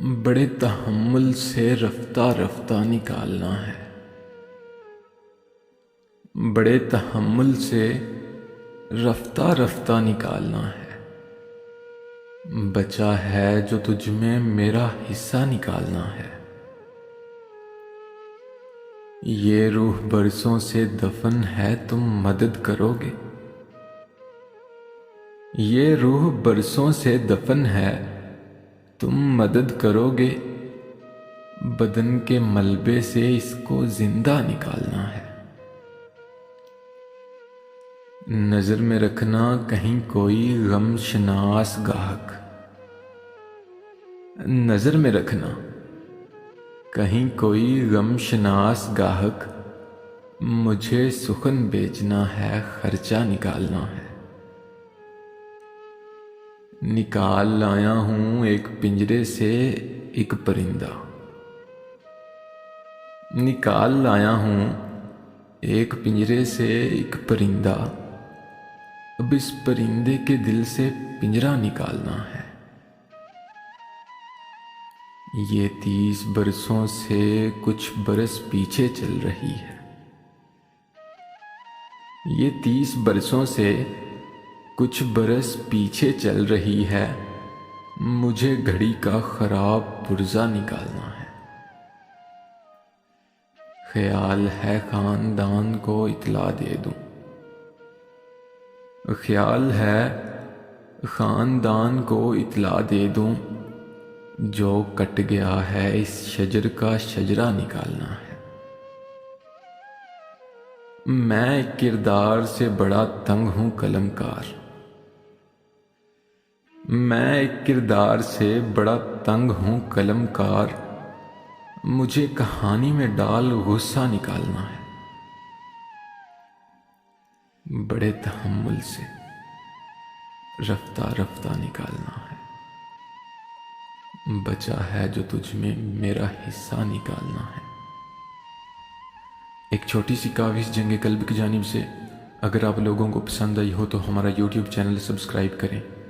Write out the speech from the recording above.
बड़े तहम्मुल से रफ्ता रफ्ता निकालना है। बड़े तहम्मुल से रफ्ता रफ्ता निकालना है। बचा है जो तुझ में मेरा हिस्सा निकालना है। ये रूह बरसों से दफन है, तुम मदद करोगे। ये रूह बरसों से दफन है, तुम मदद करोगे। बदन के मलबे से इसको जिंदा निकालना है। नजर में रखना कहीं कोई गमशनास गाहक। नजर में रखना कहीं कोई गमशनास गाहक। मुझे सुखन बेचना है, खर्चा निकालना है। निकाल लाया हूं एक पिंजरे से एक परिंदा। निकाल लाया हूं एक पिंजरे से एक परिंदा। अब इस परिंदे के दिल से पिंजरा निकालना है। ये 30 बरसों से कुछ बरस पीछे चल रही है। ये 30 बरसों से कुछ बरस पीछे चल रही है। मुझे घड़ी का खराब पुर्जा निकालना है। ख्याल है खानदान को इत्ला दे दूं। ख्याल है खानदान को इत्ला दे दूं। जो कट गया है इस शजर का शजरा निकालना है। मैं किरदार से बड़ा तंग हूं कलमकार। मैं एक किरदार से बड़ा तंग हूं कलमकार। मुझे कहानी में डाल गुस्सा निकालना है। बड़े तहम्मुल से रफ्ता रफ्ता निकालना है। बचा है जो तुझ में मेरा हिस्सा निकालना है। एक छोटी सी काविश जंग कल्ब की जानिब से। अगर आप लोगों को पसंद आई हो तो हमारा YouTube चैनल सब्सक्राइब करें।